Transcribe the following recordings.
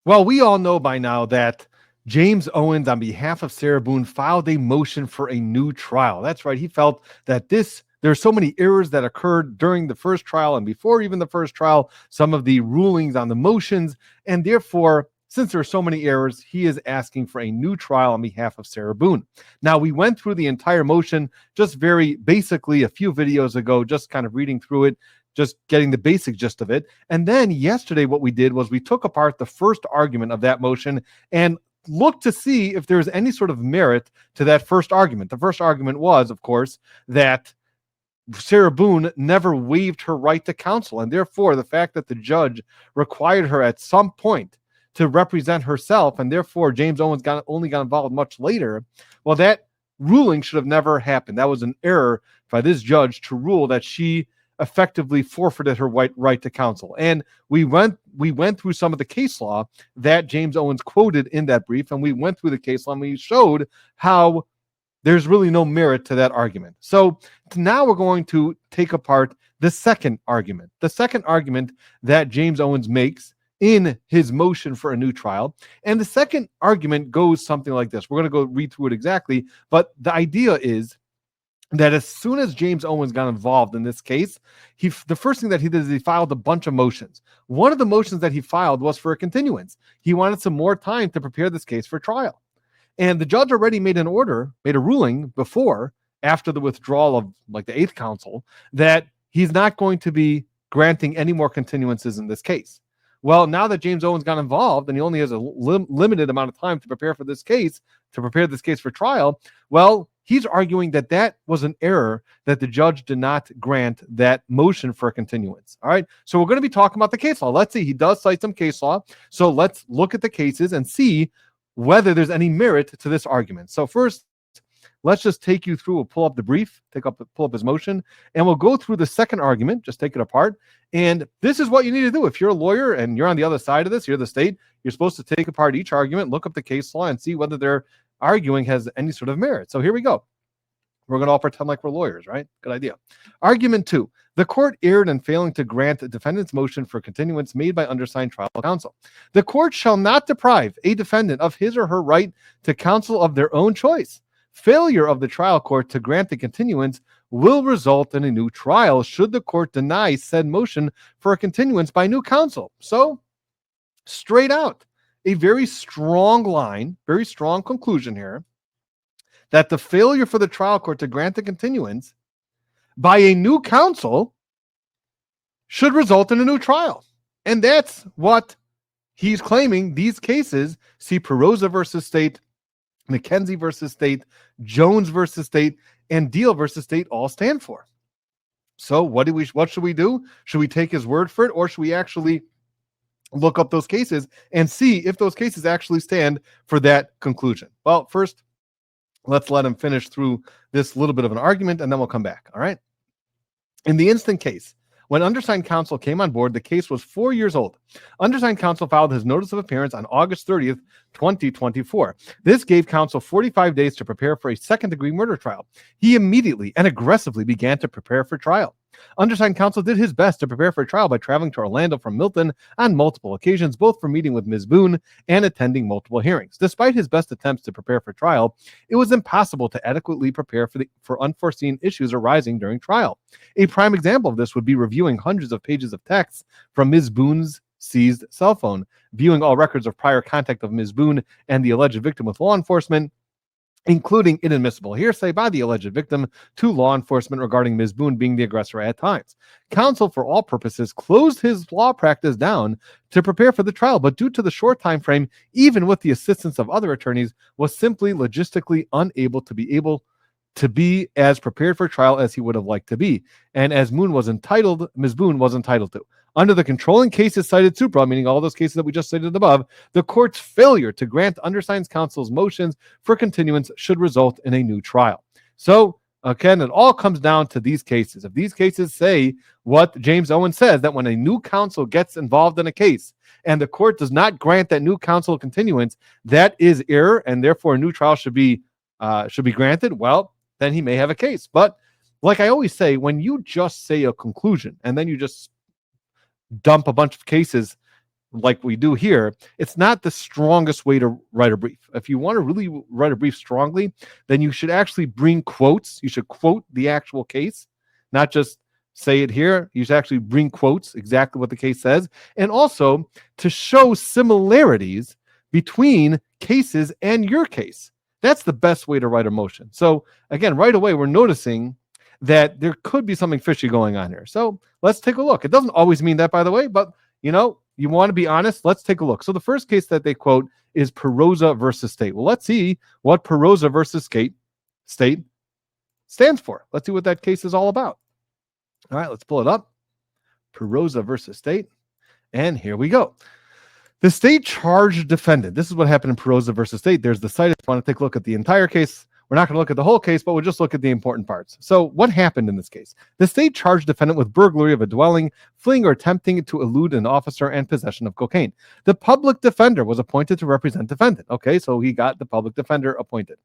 Well, we all know by now that James Owens, on behalf of Sarah Boone, filed a motion for a new trial. That's right. He felt that there's so many errors that occurred during the first trial and before even the first trial, some of the rulings on the motions, and therefore, since there are so many errors, he is asking for a new trial on behalf of Sarah Boone. Now, we went through the entire motion just very basically a few videos ago, just kind of reading through it, just getting the basic gist of it. And then yesterday, what we did was we took apart the first argument of that motion and looked to see if there's any sort of merit to that first argument. The first argument was, of course, that Sarah Boone never waived her right to counsel, and therefore the fact that the judge required her at some point to represent herself, and therefore James Owens only got involved much later, well, that ruling should have never happened. That was an error by this judge to rule that she effectively forfeited her right to counsel. And we went through some of the case law that James Owens quoted in that brief, and we went through the case law and we showed how there's really no merit to that argument. So now we're going to take apart the second argument. The second argument that James Owens makes in his motion for a new trial. And the second argument goes something like this. We're going to go read through it exactly, but the idea is that as soon as James Owens got involved in this case, the first thing that he did is he filed a bunch of motions. One of the motions that he filed was for a continuance. He wanted some more time to prepare this case for trial. And the judge already made a ruling before, after the withdrawal of like the eighth counsel, that he's not going to be granting any more continuances in this case. Well, now that James Owens got involved and he only has a limited amount of time to prepare this case for trial, well, he's arguing that that was an error, that the judge did not grant that motion for a continuance. All right. So we're going to be talking about the case law. Let's see. He does cite some case law. So let's look at the cases and see whether there's any merit to this argument. So first, let's just take you through. We'll pull up the brief, pull up his motion, and we'll go through the second argument, just take it apart. And this is what you need to do. If you're a lawyer and you're on the other side of this, you're the state, you're supposed to take apart each argument, look up the case law, and see whether their arguing has any sort of merit. So here we go. We're going to all pretend like we're lawyers, right? Good idea. Argument 2. The court erred in failing to grant the defendant's motion for continuance made by undersigned trial counsel. The court shall not deprive a defendant of his or her right to counsel of their own choice. Failure of the trial court to grant the continuance will result in a new trial should the court deny said motion for a continuance by new counsel. So, straight out, a very strong line, very strong conclusion here, that the failure for the trial court to grant the continuance by a new counsel should result in a new trial. And that's what he's claiming these cases, see Perozo versus State, McKenzie versus State, Jones versus State, and Deal versus State all stand for. So what should we do? Should we take his word for it, or should we actually look up those cases and see if those cases actually stand for that conclusion? Well, first, let's let him finish through this little bit of an argument, and then we'll come back. All right. In the instant case, when undersigned counsel came on board, the case was 4 years old. Undersigned counsel filed his notice of appearance on August 30th, 2024. This gave counsel 45 days to prepare for a second-degree murder trial. He immediately and aggressively began to prepare for trial. Undersigned counsel did his best to prepare for trial by traveling to Orlando from Milton on multiple occasions, both for meeting with Ms. Boone and attending multiple hearings. Despite his best attempts to prepare for trial, it was impossible to adequately prepare for unforeseen issues arising during trial. A prime example of this would be reviewing hundreds of pages of text from Ms. Boone's seized cell phone, viewing all records of prior contact of Ms. Boone and the alleged victim with law enforcement, including inadmissible hearsay by the alleged victim to law enforcement regarding Ms. Boone being the aggressor at times. Counsel, for all purposes, closed his law practice down to prepare for the trial, but due to the short time frame, even with the assistance of other attorneys, was simply logistically unable to be as prepared for trial as he would have liked to be, and as Ms. Boone was entitled to. Under the controlling cases cited supra, meaning all those cases that we just cited above, the court's failure to grant undersigned counsel's motions for continuance should result in a new trial. So, again, it all comes down to these cases. If these cases say what James Owens says, that when a new counsel gets involved in a case and the court does not grant that new counsel continuance, that is error, and therefore a new trial should be granted, well, then he may have a case. But like I always say, when you just say a conclusion and then you just dump a bunch of cases like we do here, it's not the strongest way to write a brief. If you want to really write a brief strongly, then you should actually bring quotes. You should quote the actual case, not just say it here. You should actually bring quotes, exactly what the case says, and also to show similarities between cases and your case. That's the best way to write a motion. So again, right away, we're noticing that there could be something fishy going on here. So let's take a look. It doesn't always mean that, by the way, but you want to be honest. Let's take a look. So the first case that they quote is Perozo versus State. Well, let's see what Perozo versus State stands for. Let's see what that case is all about. All right, let's pull it up. Perozo versus State. And here we go. The state charged defendant. This is what happened in Perozo versus State. There's the site. If you want to take a look at the entire case, we're not going to look at the whole case, but we'll just look at the important parts. So what happened in this case? The state charged defendant with burglary of a dwelling, fleeing or attempting to elude an officer, and possession of cocaine. The public defender was appointed to represent defendant. Okay, so he got the public defender appointed.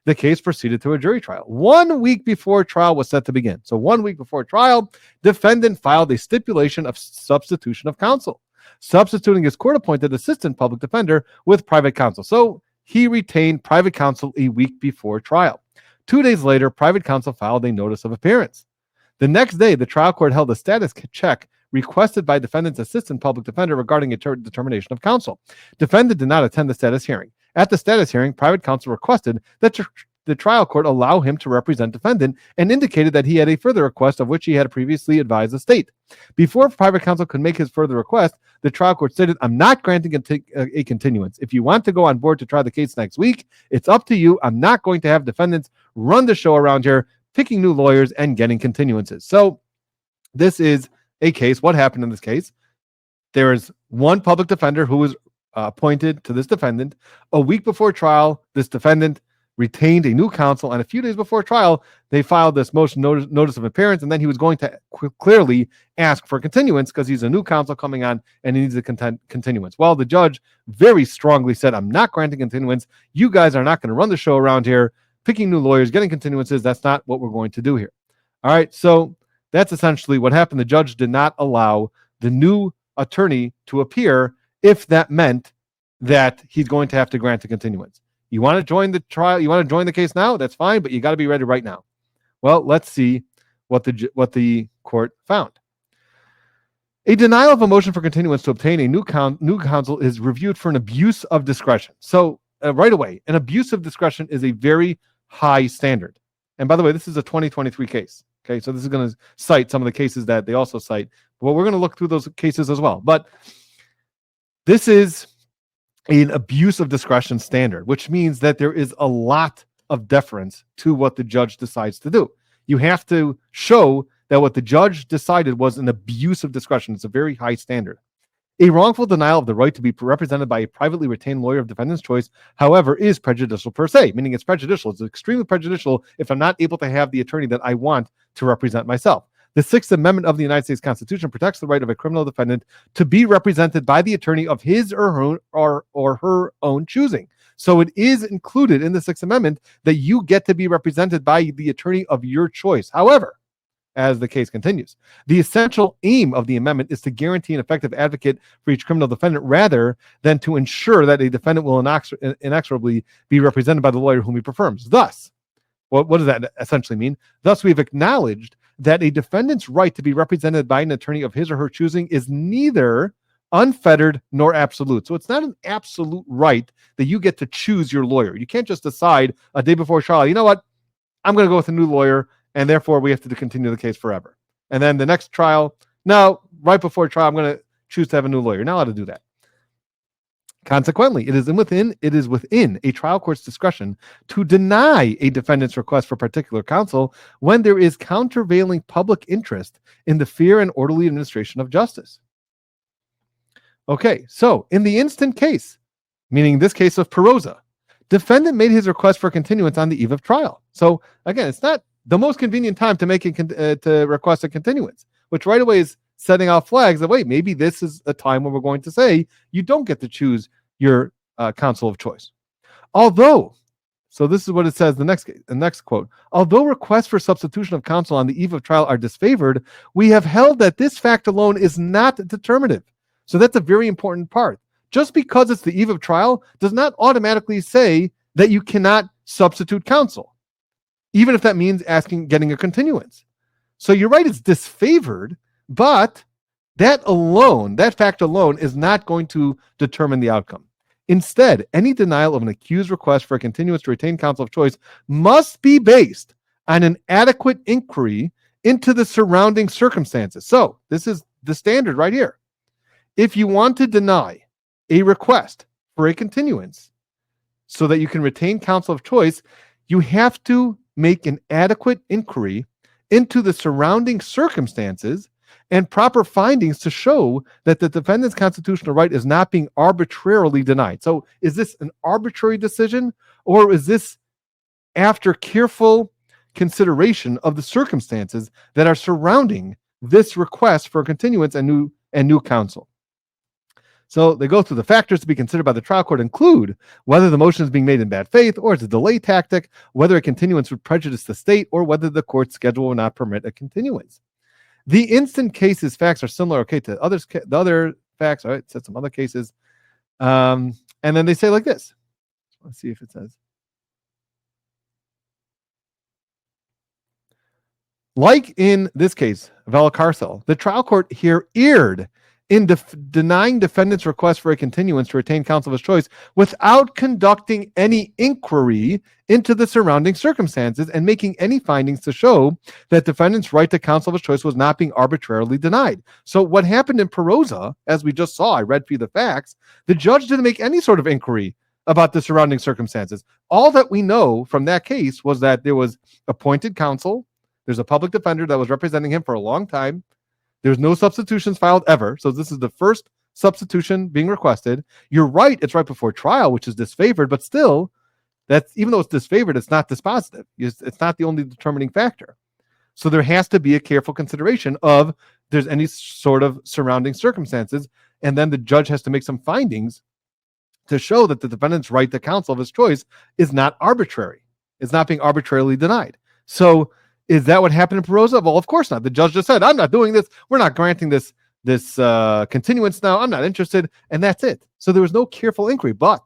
The case proceeded to a jury trial. 1 week before trial was set to begin. So 1 week before trial, defendant filed a stipulation of substitution of counsel, substituting his court-appointed assistant public defender with private counsel. So he retained private counsel a week before trial. 2 days later, private counsel filed a notice of appearance. The next day, the trial court held a status check requested by defendant's assistant public defender regarding a determination of counsel. Defendant did not attend the status hearing. At the status hearing, private counsel requested that the trial court allow him to represent defendant and indicated that he had a further request of which he had previously advised the state. Before private counsel could make his further request, the trial court stated, I'm not granting a continuance. If you want to go on board to try the case next week, it's up to you. I'm not going to have defendants run the show around here, picking new lawyers and getting continuances. So this is a case. What happened in this case? There is one public defender who was appointed to this defendant. A week before trial, this defendant retained a new counsel, and a few days before trial, they filed this motion notice of appearance, and then he was going to clearly ask for continuance because he's a new counsel coming on and he needs a continuance. Well, the judge very strongly said, I'm not granting continuance. You guys are not going to run the show around here, picking new lawyers, getting continuances. That's not what we're going to do here. All right, so that's essentially what happened. The judge did not allow the new attorney to appear if that meant that he's going to have to grant a continuance. You want to join the trial? You want to join the case now? That's fine, but you got to be ready right now. Well, let's see what the court found. A denial of a motion for continuance to obtain a new counsel is reviewed for an abuse of discretion. So right away, an abuse of discretion is a very high standard. And by the way, this is a 2023 case. Okay, so this is going to cite some of the cases that they also cite. Well, we're going to look through those cases as well. But this is an abuse of discretion standard, which means that there is a lot of deference to what the judge decides to do. You have to show that what the judge decided was an abuse of discretion. It's a very high standard. A wrongful denial of the right to be represented by a privately retained lawyer of defendant's choice, however, is prejudicial per se, meaning it's prejudicial. It's extremely prejudicial if I'm not able to have the attorney that I want to represent myself. The Sixth Amendment of the United States Constitution protects the right of a criminal defendant to be represented by the attorney of his or her own choosing. So it is included in the Sixth Amendment that you get to be represented by the attorney of your choice. However, as the case continues, the essential aim of the amendment is to guarantee an effective advocate for each criminal defendant rather than to ensure that a defendant will inexorably be represented by the lawyer whom he prefers. Thus, what does that essentially mean? Thus, we've acknowledged that a defendant's right to be represented by an attorney of his or her choosing is neither unfettered nor absolute. So it's not an absolute right that you get to choose your lawyer. You can't just decide a day before trial, you know what, I'm going to go with a new lawyer, and therefore we have to continue the case forever. And then the next trial, no, right before trial, I'm going to choose to have a new lawyer. You're not allowed to do that. Consequently, it is within a trial court's discretion to deny a defendant's request for particular counsel when there is countervailing public interest in the fair and orderly administration of justice. Okay, so in the instant case, meaning this case of Perozo, defendant made his request for continuance on the eve of trial. So again, it's not the most convenient time to make to request a continuance, which right away is setting out flags that, wait, maybe this is a time when we're going to say you don't get to choose your counsel of choice. Although, so this is what it says, the next quote, although requests for substitution of counsel on the eve of trial are disfavored, we have held that this fact alone is not determinative. So that's a very important part. Just because it's the eve of trial does not automatically say that you cannot substitute counsel, even if that means getting a continuance. So you're right, it's disfavored, but that fact alone is not going to determine the outcome. Instead, any denial of an accused request for a continuance to retain counsel of choice must be based on an adequate inquiry into the surrounding circumstances. So this is the standard right here. If you want to deny a request for a continuance so that you can retain counsel of choice, you have to make an adequate inquiry into the surrounding circumstances and proper findings to show that the defendant's constitutional right is not being arbitrarily denied. So is this an arbitrary decision, or is this after careful consideration of the circumstances that are surrounding this request for continuance and new counsel? So they go through the factors to be considered by the trial court include whether the motion is being made in bad faith or it's a delay tactic, whether a continuance would prejudice the state, or whether the court's schedule will not permit a continuance. The instant cases facts are similar, okay, to others. The other facts, all right, said some other cases. And then they say like this. Let's see if it says. Like in this case, Counsel, the trial court here erred in denying defendant's request for a continuance to retain counsel of his choice without conducting any inquiry into the surrounding circumstances and making any findings to show that defendant's right to counsel of his choice was not being arbitrarily denied. So what happened in Perozo, as we just saw, I read for you the facts, the judge didn't make any sort of inquiry about the surrounding circumstances. All that we know from that case was that there was appointed counsel, there's a public defender that was representing him for a long time, there's no substitutions filed ever. So this is the first substitution being requested. You're right, it's right before trial, which is disfavored, but still, that's even though it's disfavored, it's not dispositive. It's not the only determining factor. So there has to be a careful consideration of there's any sort of surrounding circumstances, and then the judge has to make some findings to show that the defendant's right to counsel of his choice is not arbitrary. It's not being arbitrarily denied. So is that what happened in Perozo? Well, of course not. The judge just said, I'm not doing this. We're not granting this continuance now. I'm not interested. And that's it. So there was no careful inquiry. But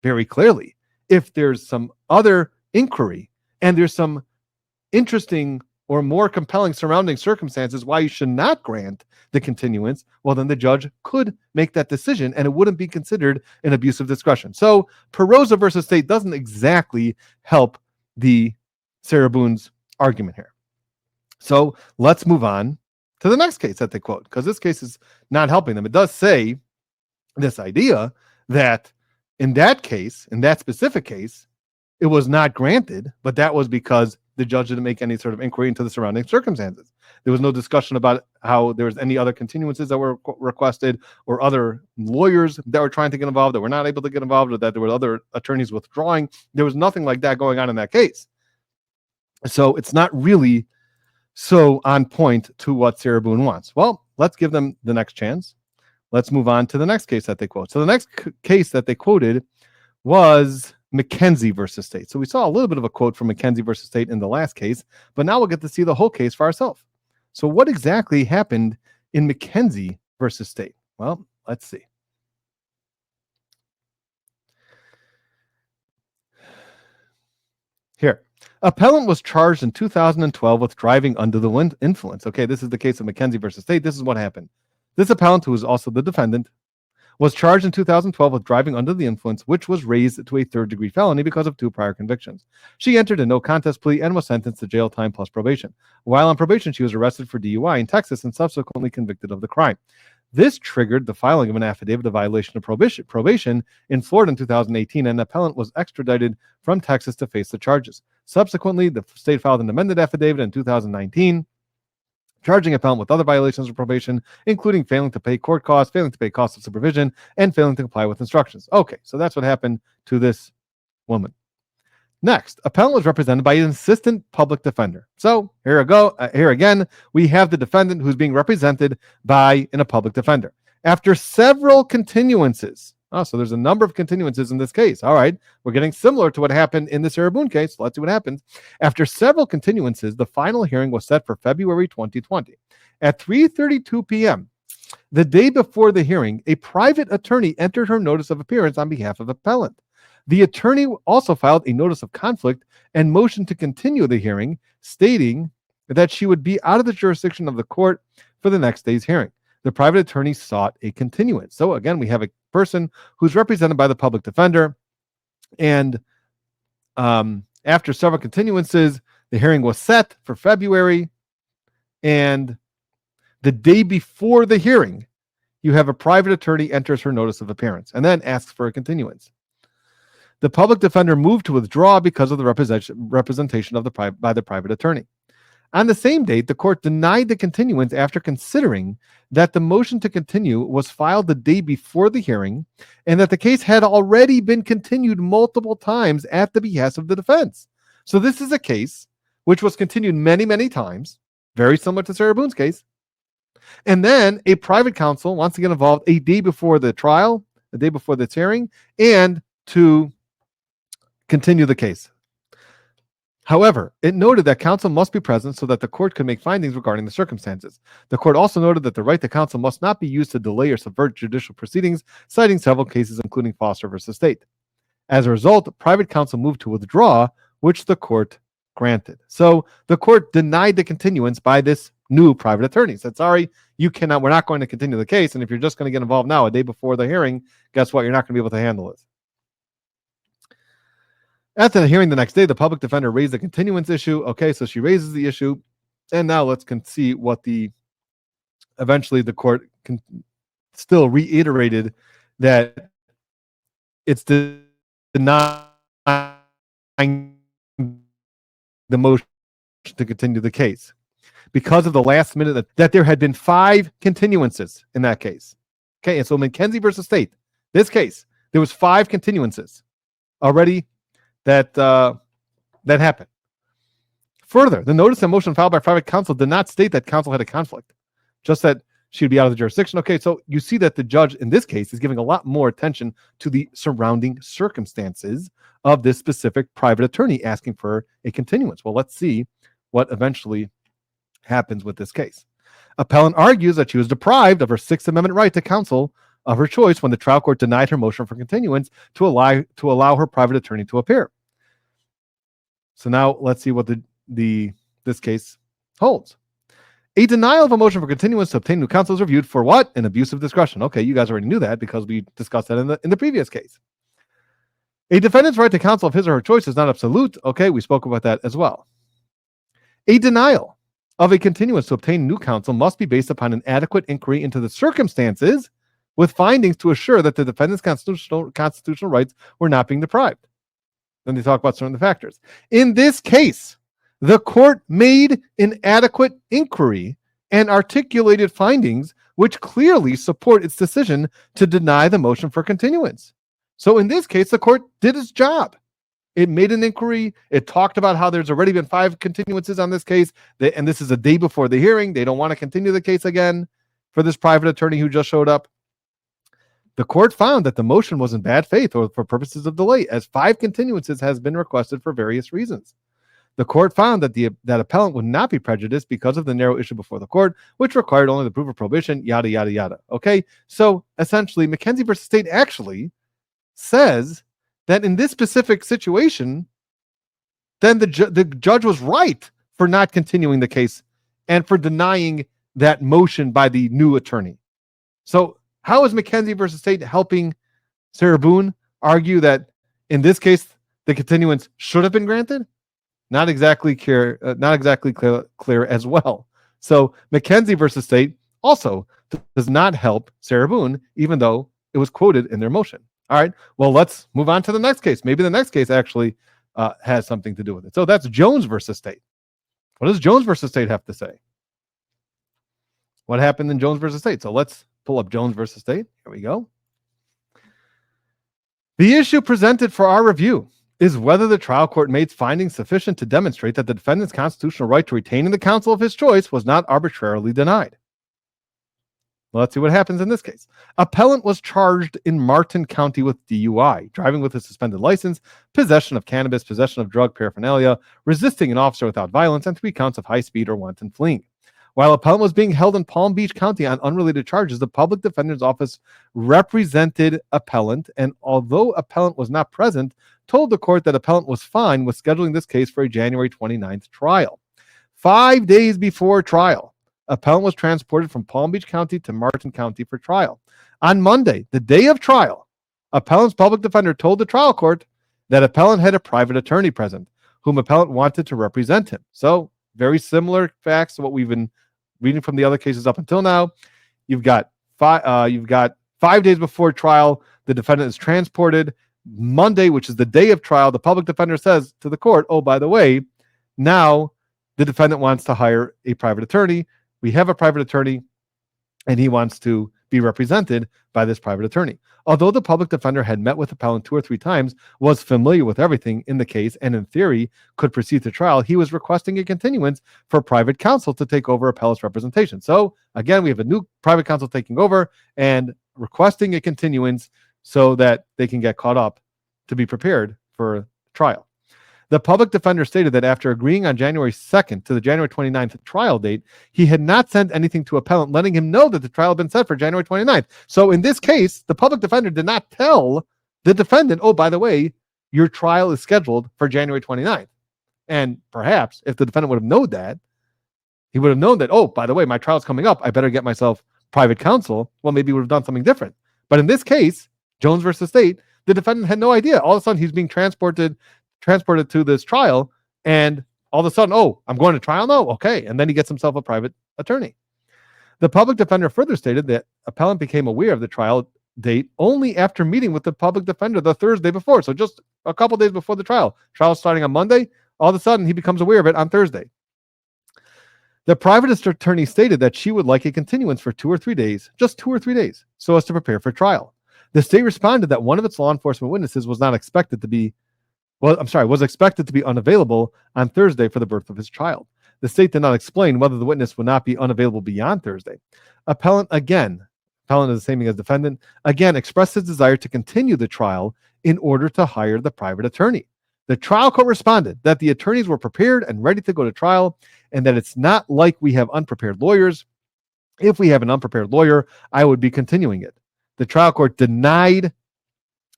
very clearly, if there's some other inquiry and there's some interesting or more compelling surrounding circumstances why you should not grant the continuance, well, then the judge could make that decision and it wouldn't be considered an abuse of discretion. So Perozo versus State doesn't exactly help the Sarah Boone's argument here. So let's move on to the next case that they quote, because this case is not helping them. It does say this idea that in that case, in that specific case, it was not granted, but that was because the judge didn't make any sort of inquiry into the surrounding circumstances. There was no discussion about how there was any other continuances that were requested or other lawyers that were trying to get involved that were not able to get involved, or that there were other attorneys withdrawing. There was nothing like that going on in that case. So it's not really so on point to what Sarah Boone wants. Well, let's give them the next chance. Let's move on to the next case that they quote. So the next case that they quoted was McKenzie versus State. So we saw a little bit of a quote from McKenzie versus State in the last case, but now we'll get to see the whole case for ourselves. So what exactly happened in McKenzie versus State? Well, let's see. Here. Appellant was charged in 2012 with driving under the influence. Okay, this is the case of McKenzie versus State. This is what happened. This appellant, who is also the defendant, was charged in 2012 with driving under the influence, which was raised to a third-degree felony because of 2 prior convictions. She entered a no-contest plea and was sentenced to jail time plus probation. While on probation, she was arrested for DUI in Texas and subsequently convicted of the crime. This triggered the filing of an affidavit of violation of probation in Florida in 2018, and the appellant was extradited from Texas to face the charges. Subsequently, the state filed an amended affidavit in 2019, charging appellant with other violations of probation, including failing to pay court costs, failing to pay costs of supervision, and failing to comply with instructions. Okay, so that's what happened to this woman. Next, appellant was represented by an assistant public defender. So here we go. Here again, we have the defendant who's being represented by a public defender. After several continuances, so there's a number of continuances in this case. All right, we're getting similar to what happened in the Sarah Boone case. Let's see what happens. After several continuances, the final hearing was set for February 2020. At 3:32 p.m., The day before the hearing, a private attorney entered her notice of appearance on behalf of the appellant. The attorney also filed a notice of conflict and motion to continue the hearing, stating that she would be out of the jurisdiction of the court for the next day's hearing. The private attorney sought a continuance. So again, we have a person who's represented by the public defender, and after several continuances, the hearing was set for February, and the day before the hearing, you have a private attorney enters her notice of appearance and then asks for a continuance. The public defender moved to withdraw because of the representation of by the private attorney. On the same date, the court denied the continuance after considering that the motion to continue was filed the day before the hearing and that the case had already been continued multiple times at the behest of the defense. So this is a case which was continued many, many times, very similar to Sarah Boone's case. And then a private counsel wants to get involved a day before the trial, the day before the hearing, and to continue the case. However, it noted that counsel must be present so that the court could make findings regarding the circumstances. The court also noted that the right to counsel must not be used to delay or subvert judicial proceedings, citing several cases, including Foster versus State. As a result, private counsel moved to withdraw, which the court granted. So the court denied the continuance by this new private attorney. Said, sorry, you cannot, we're not going to continue the case. And if you're just going to get involved now, a day before the hearing, guess what? You're not going to be able to handle it. After the hearing the next day, the public defender raised the continuance issue. Okay, so she raises the issue. And now let's see what eventually the court still reiterated that it's denying the motion to continue the case because of the last minute that there had been 5 continuances in that case. Okay, and so McKenzie versus State, this case, there was 5 continuances already that happened. Further, the notice and motion filed by private counsel did not state that counsel had a conflict, just that she'd be out of the jurisdiction. Okay, so you see that the judge in this case is giving a lot more attention to the surrounding circumstances of this specific private attorney asking for a continuance. Well, let's see what eventually happens with this case. Appellant argues that she was deprived of her Sixth Amendment right to counsel of her choice when the trial court denied her motion for continuance to allow her private attorney to appear. So now let's see what this case holds. A denial of a motion for continuance to obtain new counsel is reviewed for what? An abuse of discretion. Okay, you guys already knew that because we discussed that in the previous case. A defendant's right to counsel of his or her choice is not absolute. Okay, we spoke about that as well. A denial of a continuance to obtain new counsel must be based upon an adequate inquiry into the circumstances with findings to assure that the defendant's constitutional rights were not being deprived. Then they talk about certain factors. In this case, the court made an adequate inquiry and articulated findings which clearly support its decision to deny the motion for continuance. So in this case, the court did its job. It made an inquiry. It talked about how there's already been 5 continuances on this case, and this is a day before the hearing. They don't want to continue the case again for this private attorney who just showed up. The court found that the motion was in bad faith or for purposes of delay, as 5 continuances has been requested for various reasons. The court found that that appellant would not be prejudiced because of the narrow issue before the court, which required only the proof of prohibition, yada, yada, yada. Okay, so essentially, McKenzie versus State actually says that in this specific situation, then the judge was right for not continuing the case and for denying that motion by the new attorney. So how is McKenzie versus State helping Sarah Boone argue that in this case the continuance should have been granted? Not exactly clear as well. So McKenzie versus State also does not help Sarah Boone, even though it was quoted in their motion. All right, well, let's move on to the next case. Maybe the next case actually has something to do with it. So that's Jones versus State. What does Jones versus State have to say? What happened in Jones versus State? So let's pull up Jones versus State. Here we go. The issue presented for our review is whether the trial court made findings sufficient to demonstrate that the defendant's constitutional right to retaining the counsel of his choice was not arbitrarily denied. Well, let's see what happens in this case. Appellant was charged in Martin County with DUI, driving with a suspended license, possession of cannabis, possession of drug paraphernalia, resisting an officer without violence, and 3 counts of high speed or wanton fleeing. While appellant was being held in Palm Beach County on unrelated charges, the public defender's office represented appellant, and although appellant was not present, told the court that appellant was fine with scheduling this case for a January 29th trial. 5 days before trial, appellant was transported from Palm Beach County to Martin County for trial. On Monday, the day of trial, appellant's public defender told the trial court that appellant had a private attorney present, whom appellant wanted to represent him. So, very similar facts to what we've been reading from the other cases up until now. You've got 5 days before trial, the defendant is transported. Monday, which is the day of trial, the public defender says to the court, oh, by the way, now the defendant wants to hire a private attorney. We have a private attorney, and he wants to be represented by this private attorney. Although the public defender had met with appellant 2 or 3 times, was familiar with everything in the case, and in theory could proceed to trial, he was requesting a continuance for private counsel to take over appellant's representation. So again, we have a new private counsel taking over and requesting a continuance so that they can get caught up to be prepared for trial. The public defender stated that after agreeing on January 2nd to the January 29th trial date, he had not sent anything to appellant letting him know that the trial had been set for January 29th. So in this case, the public defender did not tell the defendant, oh, by the way, your trial is scheduled for January 29th. And perhaps if the defendant would have known that, he would have known that, oh, by the way, my trial is coming up. I better get myself private counsel. Well, maybe he would have done something different. But in this case, Jones versus State, the defendant had no idea. All of a sudden, he's being transported to this trial, and all of a sudden, oh, I'm going to trial now? Okay. And then he gets himself a private attorney. The public defender further stated that appellant became aware of the trial date only after meeting with the public defender the Thursday before. So just a couple days before the trial. Trial starting on Monday. All of a sudden, he becomes aware of it on Thursday. The private attorney stated that she would like a continuance for 2 or 3 days, just 2 or 3 days, so as to prepare for trial. The state responded that one of its law enforcement witnesses was expected to be unavailable on Thursday for the birth of his child. The state did not explain whether the witness would not be unavailable beyond Thursday. Appellant is the same thing as defendant, again expressed his desire to continue the trial in order to hire the private attorney. The trial court responded that the attorneys were prepared and ready to go to trial, and that it's not like we have unprepared lawyers. If we have an unprepared lawyer, I would be continuing it. The trial court denied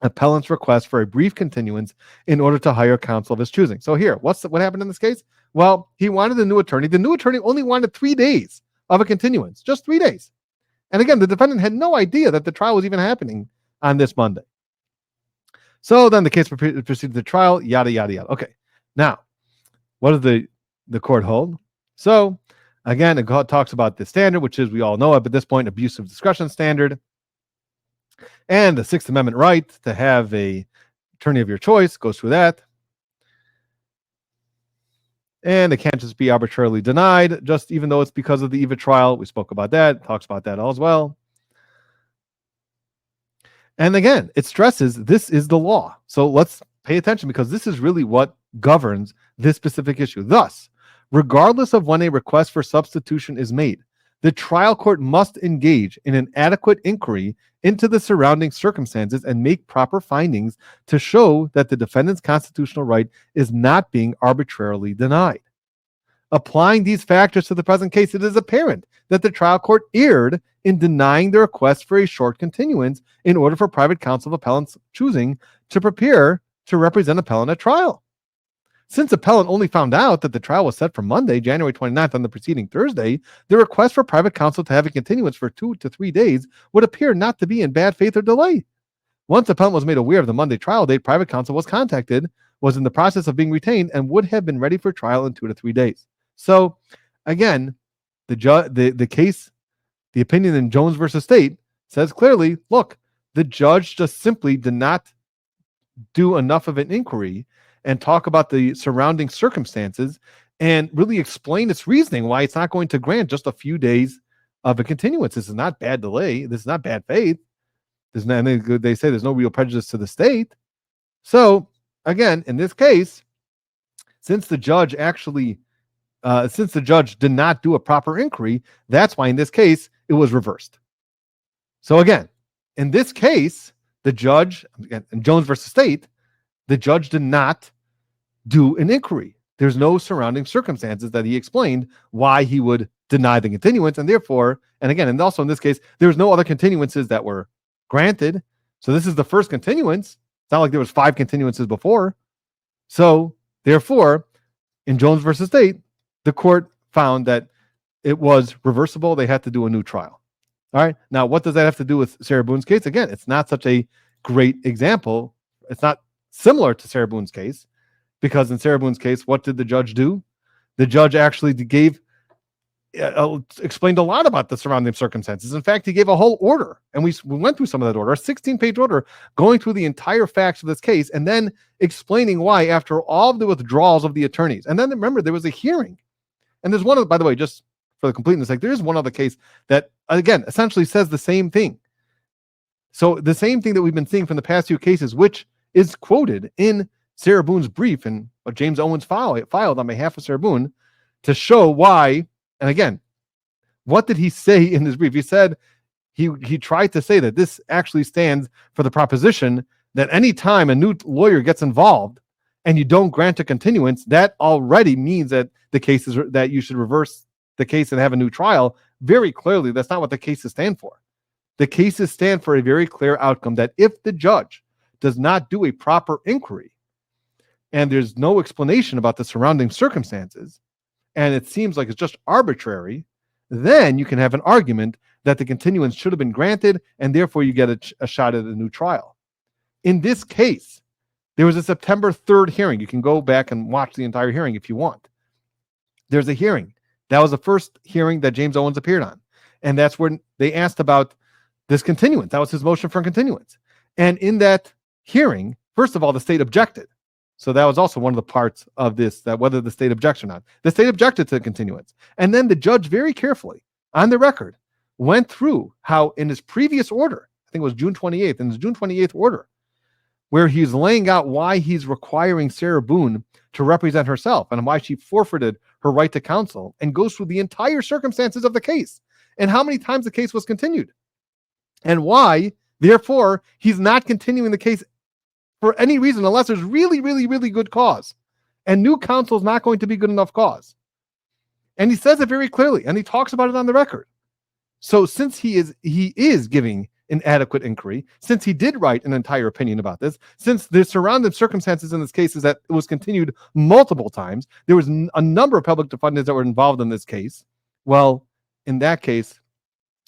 appellant's request for a brief continuance in order to hire counsel of his choosing. So here, what happened in this case? Well, he wanted a new attorney. The new attorney only wanted 3 days of a continuance, just 3 days. And again, the defendant had no idea that the trial was even happening on this Monday. So then the case proceeded to trial, yada, yada, yada. Okay. Now, what does the court hold? So again, it talks about the standard, which is, we all know up at this point, abuse of discretion standard, and the Sixth Amendment right to have a attorney of your choice, goes through that. And it can't just be arbitrarily denied, just even though it's because of the EVA trial. We spoke about that, talks about that as well. And again, it stresses this is the law. So let's pay attention, because this is really what governs this specific issue. Thus, regardless of when a request for substitution is made, the trial court must engage in an adequate inquiry into the surrounding circumstances and make proper findings to show that the defendant's constitutional right is not being arbitrarily denied. Applying these factors to the present case, it is apparent that the trial court erred in denying the request for a short continuance in order for private counsel of appellant's choosing to prepare to represent appellant at trial. Since appellant only found out that the trial was set for Monday, January 29th on the preceding Thursday, the request for private counsel to have a continuance for 2 to 3 days would appear not to be in bad faith or delay. Once appellant was made aware of the Monday trial date, private counsel was contacted, was in the process of being retained, and would have been ready for trial in 2 to 3 days. So again, the case, the opinion in Jones versus State says clearly, look, the judge just simply did not do enough of an inquiry and talk about the surrounding circumstances and really explain its reasoning why it's not going to grant just a few days of a continuance. This is not bad delay. This is not bad faith. They say there's no real prejudice to the state. So again, in this case, since the judge did not do a proper inquiry, that's why in this case it was reversed. So again, in this case, the judge, in Jones versus State, the judge did not do an inquiry. there's no surrounding circumstances that he explained why he would deny the continuance. And therefore, and again, and also in this case, there's no other continuances that were granted. So this is the first continuance. It's not like there was 5 continuances before. So therefore, in Jones versus State, the court found that it was reversible. They had to do a new trial. All right. Now, what does that have to do with Sarah Boone's case? Again, it's not such a great example. It's not similar to Sarah Boone's case, because in Sarah Boone's case, what did the judge do? The judge actually explained a lot about the surrounding circumstances. In fact, he gave a whole order, and we went through some of that order, a 16-page order, going through the entire facts of this case, and then explaining why after all of the withdrawals of the attorneys. And then remember, there was a hearing. And there's one of, by the way, just for the completeness sake, there is one other case that, again, essentially says the same thing. So the same thing that we've been seeing from the past few cases, which is quoted in Sarah Boone's brief and what James Owens filed on behalf of Sarah Boone to show why. And again, what did he say in his brief? He said he tried to say that this actually stands for the proposition that any time a new lawyer gets involved and you don't grant a continuance, that already means that the case is that you should reverse the case and have a new trial. Very clearly, that's not what the cases stand for. The cases stand for a very clear outcome that if the judge does not do a proper inquiry and there's no explanation about the surrounding circumstances, and it seems like it's just arbitrary, then you can have an argument that the continuance should have been granted, and therefore you get a shot at a new trial. In this case, there was a September 3rd hearing. You can go back and watch the entire hearing if you want. There's a hearing. That was the first hearing that James Owens appeared on. And that's when they asked about this continuance. That was his motion for continuance. And in that hearing, first of all, the state objected. So that was also one of the parts of this, that whether the state objects or not. The state objected to the continuance. And then the judge very carefully, on the record, went through how in his previous order, I think it was June 28th, in his June 28th order, where he's laying out why he's requiring Sarah Boone to represent herself and why she forfeited her right to counsel, and goes through the entire circumstances of the case and how many times the case was continued and why, therefore, he's not continuing the case for any reason unless there's really, really, really good cause. And new counsel is not going to be good enough cause. And he says it very clearly, and he talks about it on the record. So since he is giving an adequate inquiry, since he did write an entire opinion about this, since the surrounding circumstances in this case is that it was continued multiple times, there was a number of public defendants that were involved in this case. Well, in that case,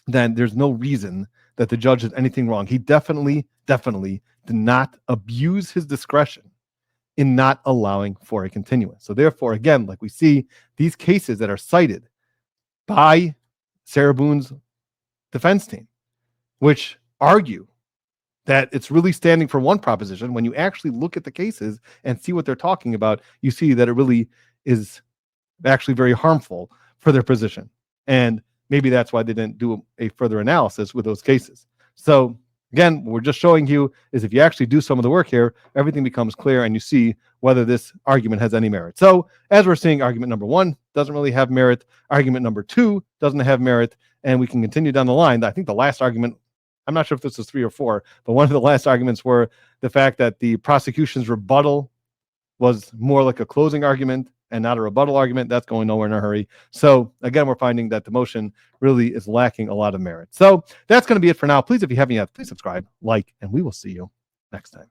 then there's no reason that the judge did anything wrong. He definitely did not abuse his discretion in not allowing for a continuance. So therefore, again, like we see these cases that are cited by Sarah Boone's defense team, which argue that it's really standing for one proposition, when you actually look at the cases and see what they're talking about, you see that it really is actually very harmful for their position. And maybe that's why they didn't do a further analysis with those cases. So again, what we're just showing you is if you actually do some of the work here, everything becomes clear and you see whether this argument has any merit. So as we're seeing, argument number 1 doesn't really have merit. Argument number 2 doesn't have merit. And we can continue down the line. I think the last argument, I'm not sure if this was 3 or 4, but one of the last arguments were the fact that the prosecution's rebuttal was more like a closing argument and not a rebuttal argument. That's going nowhere in a hurry. So again, we're finding that the motion really is lacking a lot of merit. So that's going to be it for now. Please, if you haven't yet, please subscribe, like, and we will see you next time.